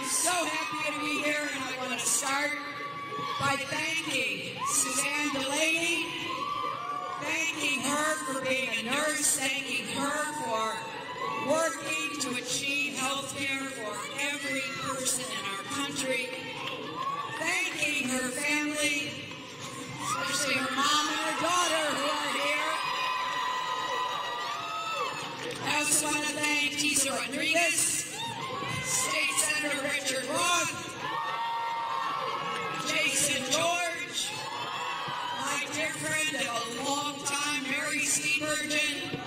I'm so happy to be here, and I want to start by thanking Suzanne Delaney, thanking her for being a nurse, thanking her for working to achieve health care for every person in our country, thanking her family, especially her mom and her daughter who are here. I also want to thank Tisa Rodriguez, State Senator Richard Roth, Jason George, my dear friend of a long time, Mary Steenburgen,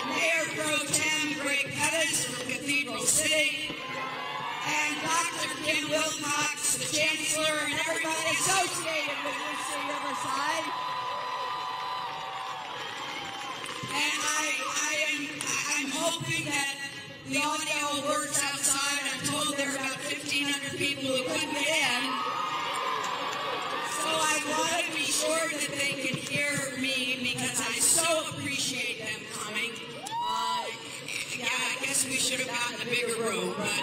Mayor Pro Tem Greg Pettis from Cathedral City, and Dr. Kim Wilcox, the Chancellor, and everybody associated with UC Riverside. And I'm hoping that the audio works outside. I'm told there are about 1,500 people who couldn't get in. So I want to be sure that they can hear me because I so appreciate them coming. Yeah, I guess we should have gotten a bigger room, but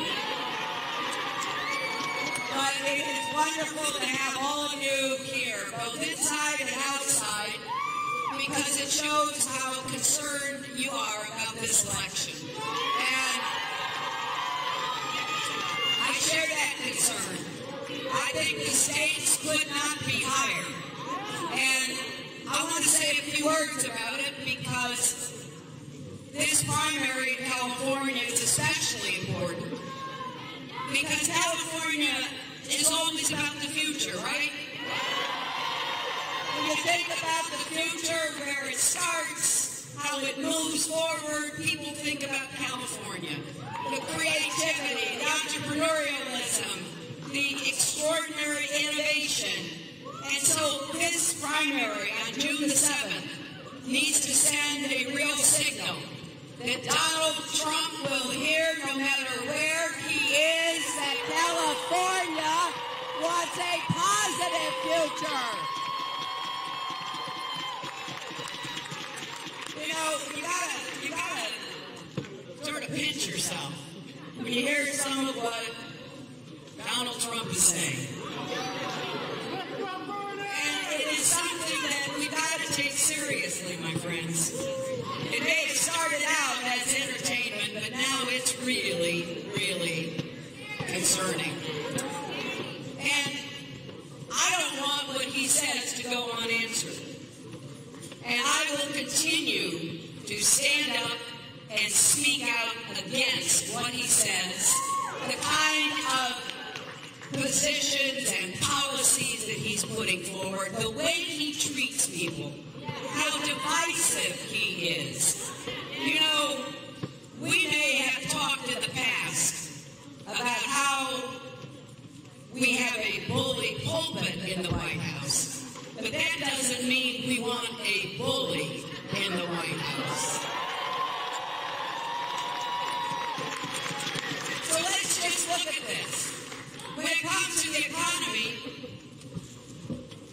it is wonderful to have all of you here, both inside and outside, because it shows how concerned you are about this election. And I share that concern. I think the stakes could not be higher. And I want to say a few words about it because this primary in California is especially important. Because California is always about the future, right? When you think about the future, where it starts, how it moves forward, people think about California. The creativity, the entrepreneurialism, the extraordinary innovation. And so this primary on June the 7th needs to send a real signal that Donald Trump will hear no matter where he is that California wants a positive future. You know, you gotta sort of pinch yourself when you hear some of what Donald Trump is saying. And it is something that we gotta take seriously, my friends. It may have started out as entertainment, but now it's really, really concerning. And I don't want what he says to go unanswered. And I will continue to stand up and speak out against what he says, the kind of positions and policies that he's putting forward, the way he treats people, how divisive he is. You know, we may have talked in the past about how we have a bully pulpit in the White House. But that doesn't mean we want a bully in the White House. So let's just look at this. When it comes to the economy,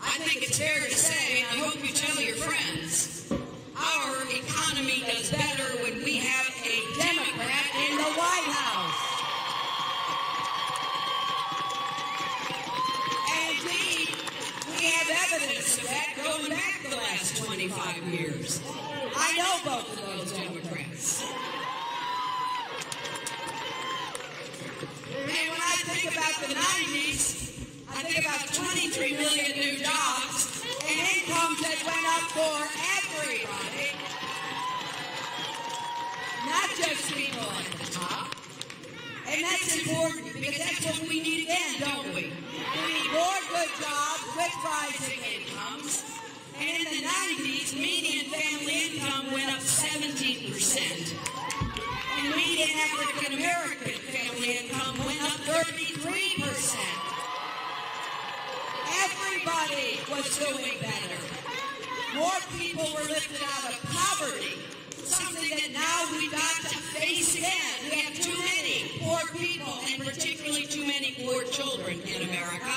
I think it's fair to say, and I hope you tell your friends, our economy does better when we have a Democrat in the White House. And indeed, we have evidence of that going back the last 25 years. I know both of those Democrats. And when I think about the 90s, I think about 23 million new jobs and incomes that went up for everybody, not just people at the top. And that's important because that's what we need again, don't we? We need more good jobs with rising incomes. And in the 90s, median family income went up 17%. And median African American family income went up 33%. Everybody was doing better. More people were lifted out of poverty, something that now we've got to face again. We have too many poor people, and particularly too many poor children in America,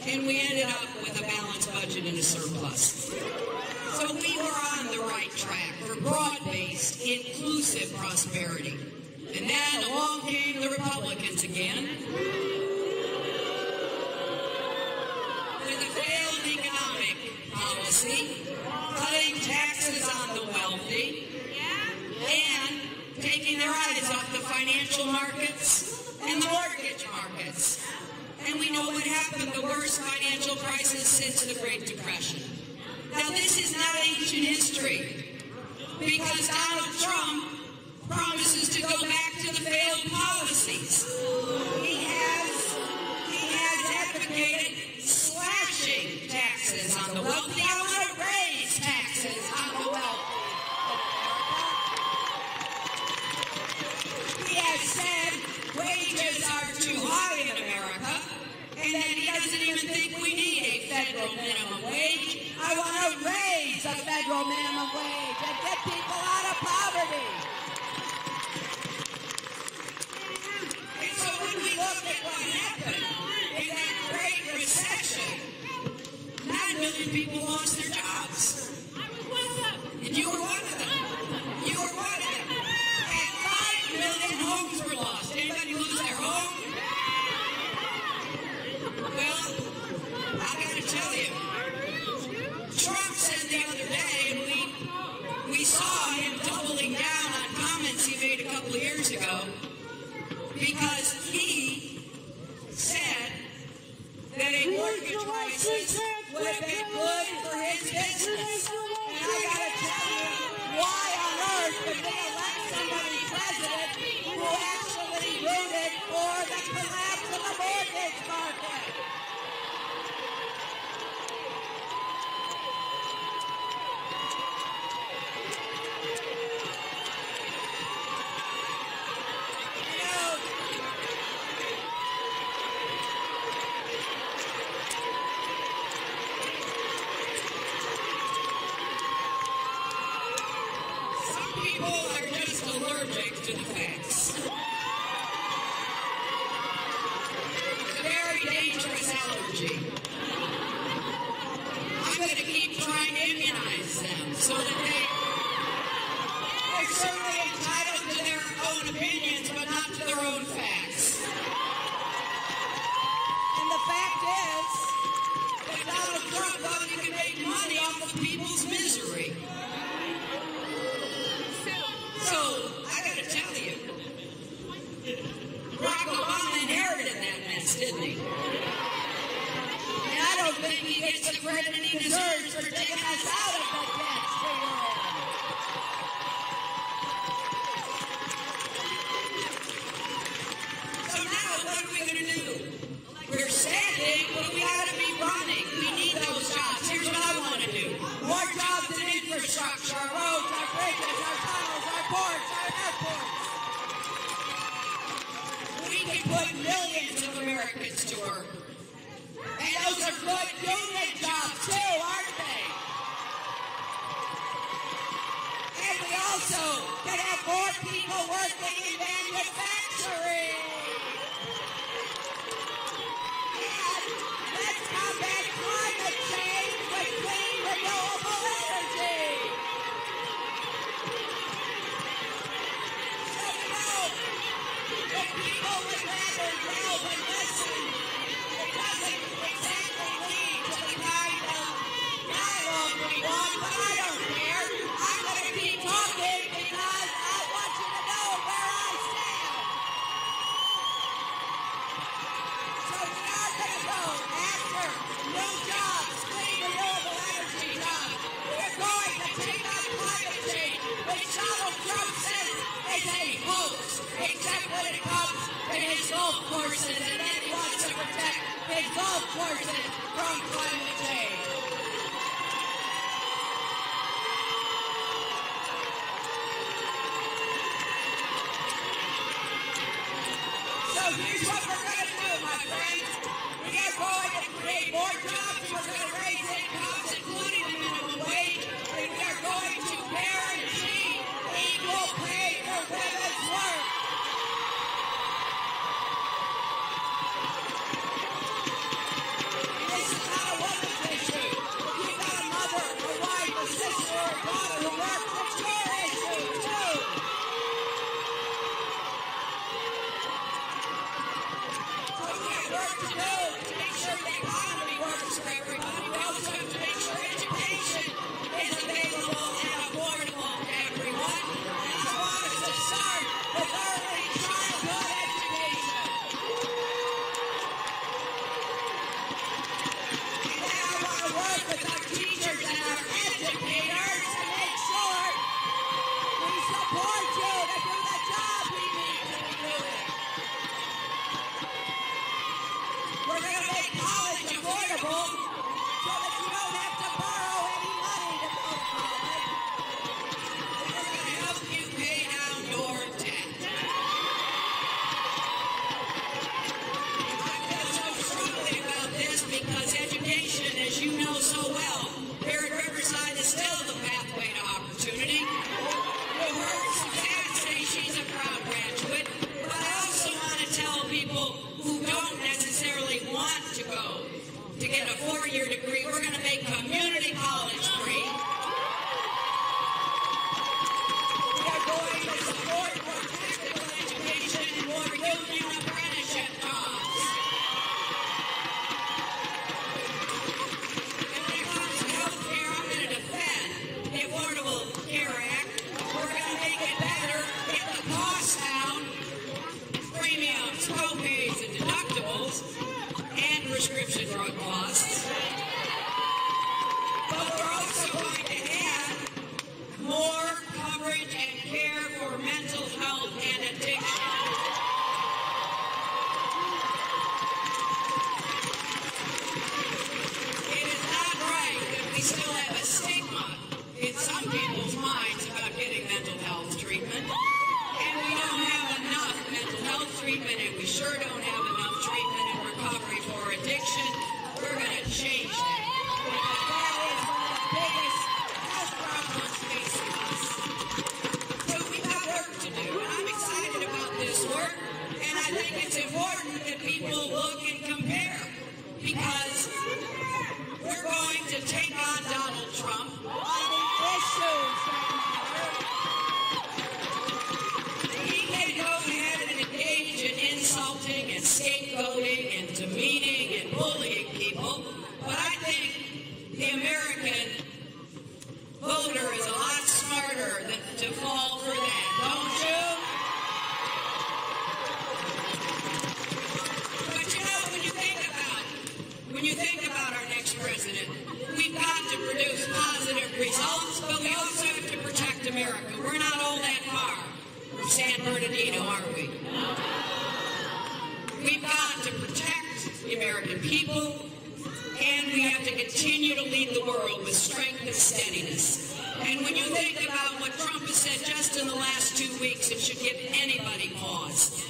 and we ended up with a balanced budget and a surplus. So we were on the right track for broad-based, inclusive prosperity. And then along came the Republicans again with a failed economic policy, cutting taxes on the wealthy, and taking their eyes off the financial markets and the mortgage markets. And we know what happened, the worst financial crisis since the Great Depression. Now, this is not ancient history, because Donald Trump promises to go back to the failed policies. He has advocated slashing taxes on the wealthy. I want to raise taxes on the wealthy. He has said wages are too high in America, and that he doesn't even think we need a federal minimum wage. I want to raise the federal minimum wage and get people out of poverty. And so when we look at what happened in that Great Recession, 9 million people lost their jobs. And you were one of them. You were one of them. And 5 million homes were lost. Anybody lose their home? Well, I got to tell you, Trump said the other day, and we saw him doubling down on comments he made a couple of years ago, because he said that a mortgage crisis would have been good for his business. And I got to tell you, why on earth would they elect somebody president who actually rooted for the collapse of the mortgage market? I'm going to keep trying to immunize them so that they're certainly entitled to their own opinions, but not to their own facts. And the fact is that Donald Trump thought he could make money off of people's misery. So, I got to tell you, Barack Obama inherited that mess, didn't he? I don't think he gets the credit he deserves for taking us out of the debt spiral. So now, what are we going to do? We're standing, but we got to be running. We need those jobs. Here's what I want to do. More jobs and infrastructure, our roads, our bridges, our tunnels, our ports, our airports. We can put millions of Americans to work. And those are good union jobs, too, aren't they? And we also can have more people working in manufacturing. And let's combat climate change with clean, renewable energy. So, if people would rather delve and listen, it doesn't exactly lead to the kind of dialogue we want, but I don't care. I'm going to keep talking because I want you to know where I stand. So we are going to go after new jobs, clean, renewable energy jobs. We're going to take on climate change, which Donald Trump says is a hoax, except when it comes to his golf courses, and then he wants to protect his golf courses from climate change. So here's what we're going to do, my friends. We are going to create more jobs. We're going to raise incomes, including the minimum wage. And we are going to guarantee equal pay for women's work. This is not a woman's issue. If you've got a mother, a wife, a sister, or a daughter who works, it's your issue, too. support you to do the job we need to be doing. We're going to make college affordable so that you don't have to borrow any money to go to college. We're going to help you pay down your debt. I feel so strongly about this because education, as you know so well, here at Riverside is still the pathway to opportunity. You heard Suzanne say she's a proud graduate, but I also want to tell people who don't necessarily want to go to get a four-year degree, we're going to make community college free. We are going to support more technical education and more union apprenticeship jobs. And when it comes to health care, I'm going to defend the Affordable Care Act. We're going to make it better, get the costs down, premiums, co-pays, and deductibles, and prescription drug costs. But we're also going to add more coverage and care for mental health and addiction. It is not right that we still have a stigma in some people's minds about getting mental health treatment. And we don't have enough mental health treatment, and we sure don't have enough treatment and recovery for addiction. We're going to change that. Because that is one of the biggest health problems facing us. So we've got work to do, and I'm excited about this work, and I think it's important that people look and compare, because we're going to take on Donald Trump on the issues that matter. He can go ahead and engage in insulting and scapegoating and demeaning and bullying people, but I think the American voter is a lot smarter than to fall for that, don't you? But you know, when you think about our next president, we've got to produce positive results, but we also have to protect America. We're not all that far from San Bernardino, are we? We've got to protect the American people, and we have to continue to lead the world with strength and steadiness. And when you think about what Trump has said just in the last 2 weeks, it should give anybody pause.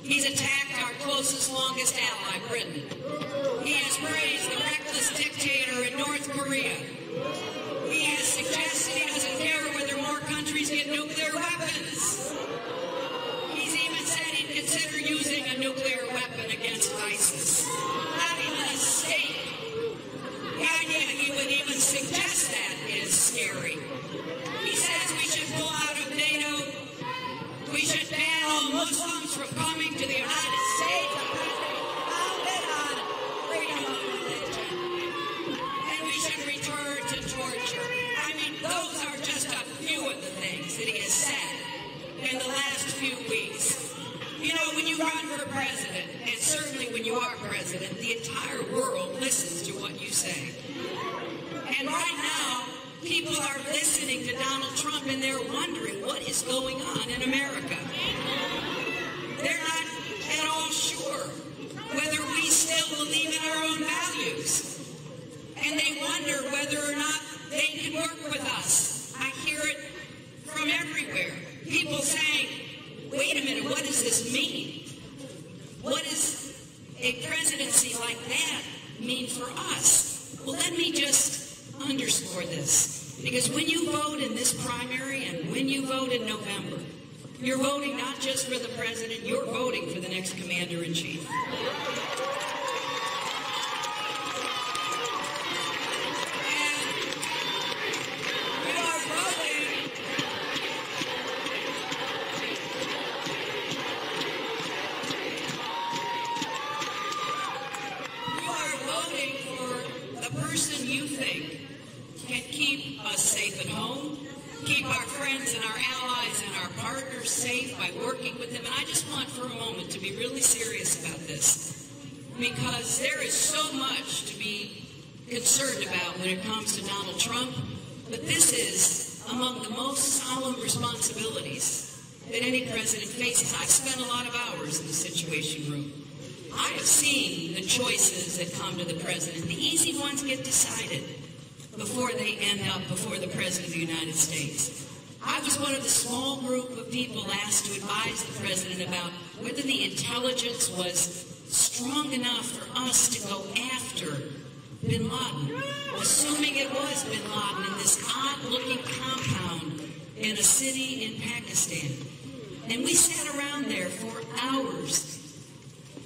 He's attacked our closest, longest ally, Britain. He has praised the reckless dictator in North Korea. He has suggested he doesn't care whether more countries get nuclear weapons. He's even said he'd consider using a nuclear weapon against ISIS. Not even a state. The idea he would even suggest that is scary. He says we should pull out of NATO. We should ban all Muslims from coming to the United States, a country founded on freedom of religion. And we should return to torture. I mean, those are just a few of the things that he has said in the last few weeks. You know, when you run for president, and certainly when you are president, the entire world listens to what you say. And right now, people are listening to Donald Trump and they're wondering what is going on in America. They're not at all sure whether we still believe in our own values. And they wonder whether or not they can work with us. I hear it from everywhere. People saying, wait a minute, what does this mean? What does a presidency like that mean for us? Well, let me just underscore this. Because when you vote in this primary and when you vote in November, you're voting not just for the president, you're voting for the next commander-in-chief. Keep our friends and our allies and our partners safe by working with them. And I just want for a moment to be really serious about this, because there is so much to be concerned about when it comes to Donald Trump, but this is among the most solemn responsibilities that any president faces. I've spent a lot of hours in the Situation Room. I have seen the choices that come to the president. The easy ones get decided before they end up before the President of the United States. I was one of the small group of people asked to advise the president about whether the intelligence was strong enough for us to go after bin Laden, assuming it was bin Laden in this odd-looking compound in a city in Pakistan. And we sat around there for hours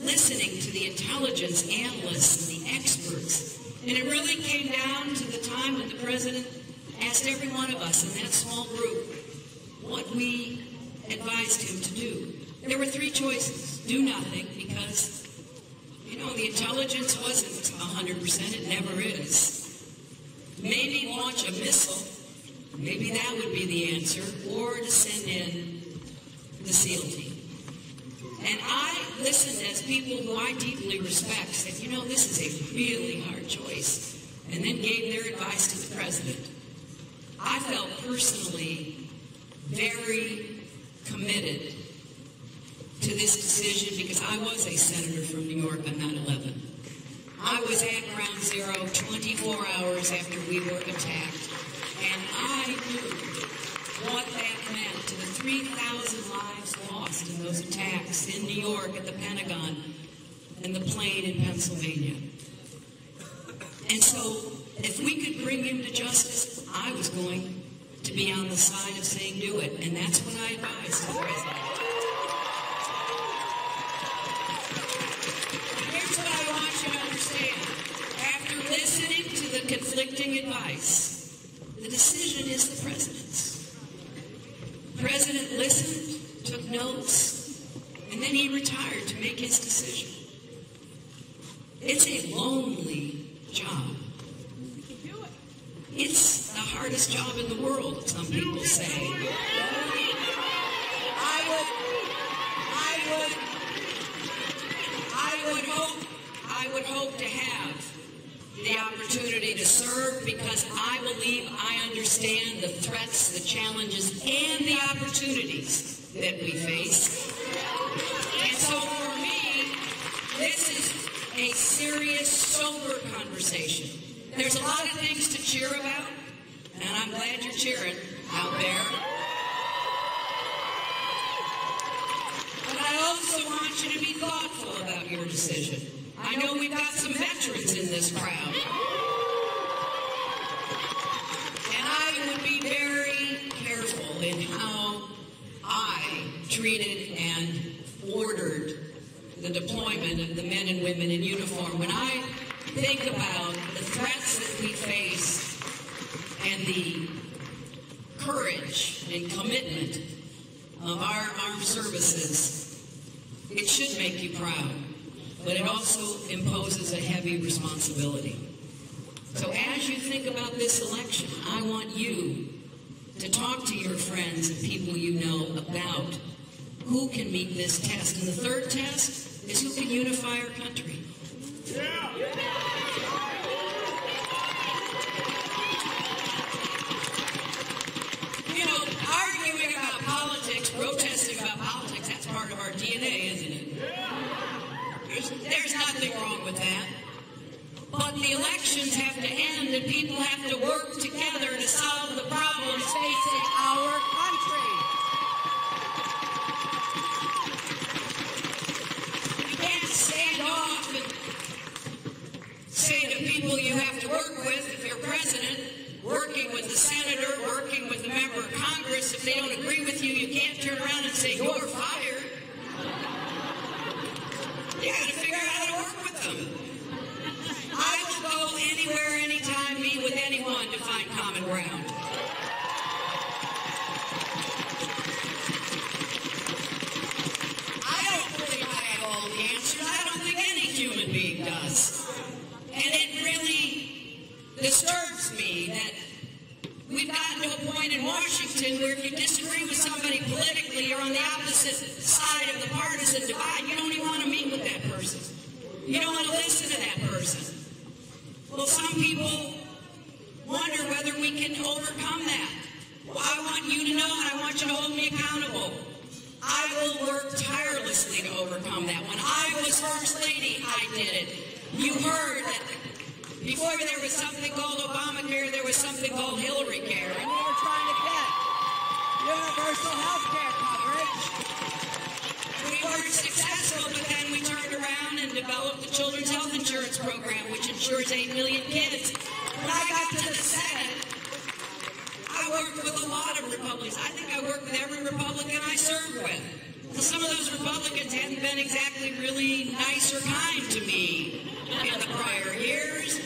listening to the intelligence analysts and the experts. And it really came down to the time when the president asked every one of us in that small group what we advised him to do. There were three choices. Do nothing, because, the intelligence wasn't 100%. It never is. Maybe launch a missile. Maybe that would be the answer. Or to send in the SEAL team. And I listened as people who I deeply respect said, this is a really hard choice. And then gave their advice to the president. I felt personally very committed to this decision because I was a senator from New York on 9/11. I was at Ground Zero 24 hours after we were attacked, and I knew what that meant to the 3,000 lives lost in those attacks in New York at the Pentagon and the plane in Pennsylvania. And so, if we could bring him to justice, I was going to be on the side of saying do it, and that's what I advised the president. Here's what I want you to understand. After listening to the conflicting advice, the decision is the president's. The president listened, took notes, and then he retired to make his decision. It's a lonely job. It's the hardest job in the world, some people say. I would hope to have the opportunity to serve because I believe I understand the threats, the challenges, and the opportunities that we face. And so for me, this is a serious, sober conversation. There's a lot of things to cheer about, and I'm glad you're cheering out there. But I also want you to be thoughtful about your decision. I know we've got some veterans in this crowd. And I would be very careful in how I treated and ordered the deployment of the men and women in uniform. When I think about the threats that we face and the courage and commitment of our armed services, it should make you proud, but it also imposes a heavy responsibility. So as you think about this election, I want you to talk to your friends and people you know about who can meet this test. And the third test is who can unify our country. Arguing about politics, protesting about politics, that's part of our DNA, isn't it? There's nothing wrong with that. But the elections have to end and people have to work together to solve the problems facing our country. You can't stand off and say to people you have to work with, if you're president, working with the senator, working with a member of Congress, if they don't agree with you, you can't turn around and say, you're fired. You got to figure out how to work with them. I will go anywhere, anytime, meet with anyone to find common ground. I don't believe I have all the answers. I don't think any human being does. And it really disturbs me that we've gotten to a point in Washington where if you disagree with somebody politically, you're on the opposite side of the partisan divide. You don't even want to meet with that person. You don't want to listen to that person. Well, some people wonder whether we can overcome that. I want you to know, and I want you to hold me accountable. I will work tirelessly to overcome that. When I was First Lady, I did it. You heard that before there was something called Obamacare, there was something called Hillary Care. And we were trying to get universal health care coverage. We weren't successful, but then we turned around and developed the Children's Health Insurance Program, which insures 8 million kids. When I got to the Senate, I worked with a lot of Republicans. I think I worked with every Republican I served with. Well, some of those Republicans hadn't been exactly really nice or kind to me in the prior years.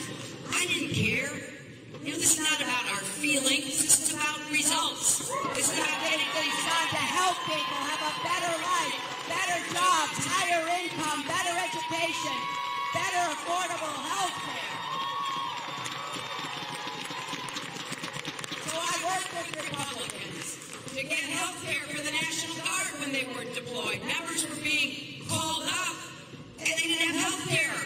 I didn't care. You know, this is not about our feelings. This is about results. This is about getting things done to help people have a better life, better jobs, higher income, better education, better affordable health care. So I worked with Republicans to get health care for the National Guard when they weren't deployed. Members were being called up and they didn't have health care.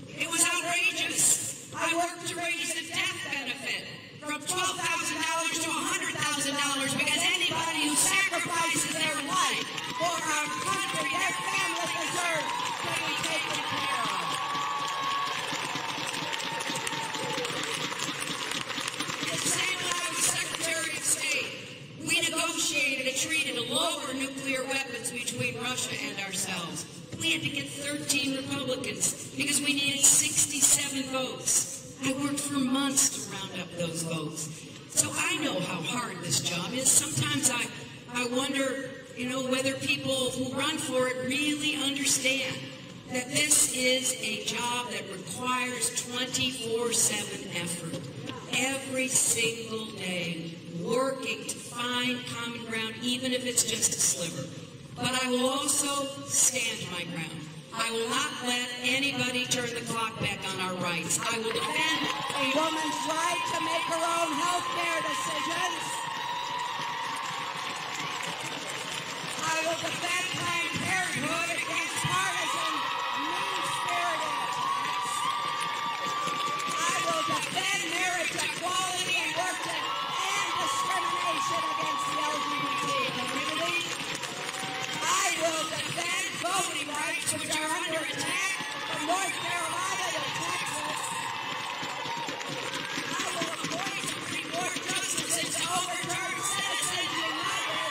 It was outrageous. I worked to raise the death benefit from $12,000 to $100,000 because anybody who sacrifices their life for our country, their family deserves to be taken care of. The same when I was Secretary of State, we negotiated a treaty to lower nuclear weapons between Russia and ourselves. We had to get 13 Republicans because we needed 67 votes. I worked for months to round up those votes. So I know how hard this job is. Sometimes I wonder, you know, whether people who run for it really understand that this is a job that requires 24/7 effort. Every single day, working to find common ground, even if it's just a sliver. But I will also stand my ground. I will not let anybody turn the clock back on our rights. I will defend a woman's right to make her own health care decisions. I will defend Planned Parenthood against partisan, mean-spirited attacks. I will defend marriage equality and work to end discrimination against the LGBT community. I will defend voting rights, which are under attack from North Carolina to Texas. I will appoint Supreme Court justices to overturn Citizens United.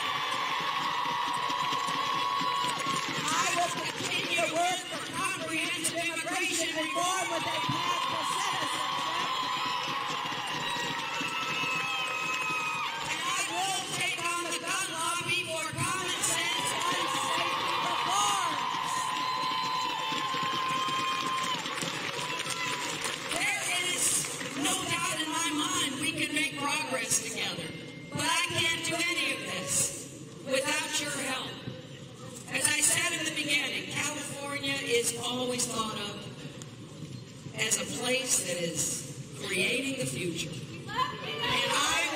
I will continue to work for comprehensive immigration reform with a path to citizenship. And I will take on the gun lobby for common sense gun safety reforms. There is no doubt in my mind we can make progress together. But I can't do any of this without your help. As I said in the beginning, California is always thought of as a place that is creating the future. And I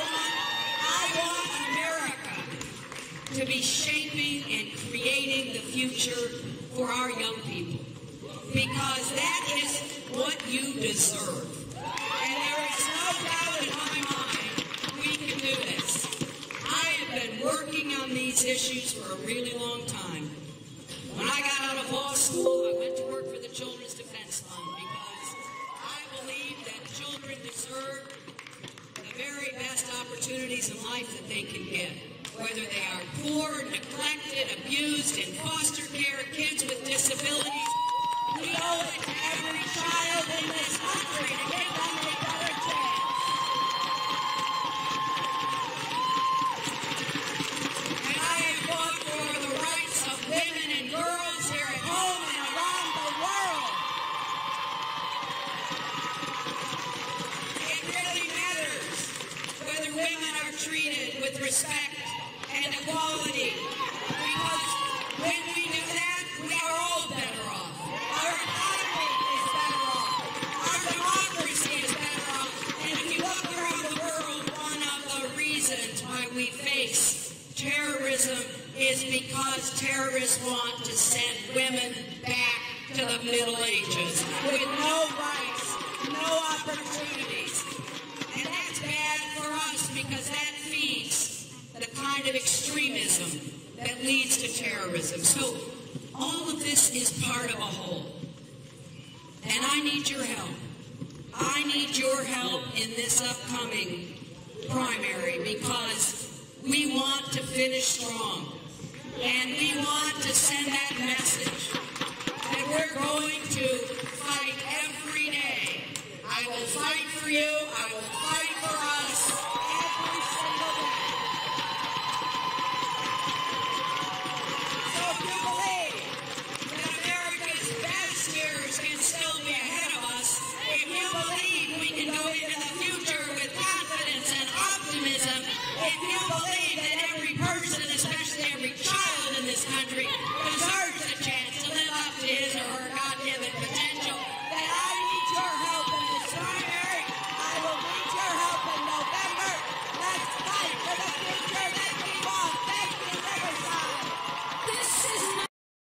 want America to be shaping and creating the future for our young people. Because that is what you deserve. And there is no doubt in my mind we can do this. I have been working on these issues for a really long time. When I got out of law school, I went to work for the Children's Defense Fund because I believe that children deserve the very best opportunities in life that they can get. Whether they are poor, neglected, abused, in foster care, kids with disabilities, we owe it to every child in this country to give them a better chance. And I have fought for the rights of women and girls here at home and around the world. It really matters whether women are treated with respect and equality. Because when we do that, we are all better off. Our economy is better off. Our democracy is better off. And if you look around the world, one of the reasons why we face terrorism is because terrorists want to send women back to the Middle Ages with no rights, no opportunities. And that's bad for us because that feeds kind of extremism that leads to terrorism. So all of this is part of a whole. And I need your help. I need your help in this upcoming primary because we want to finish strong. And we want to send that message that we're going to fight every day. I will fight for you. I will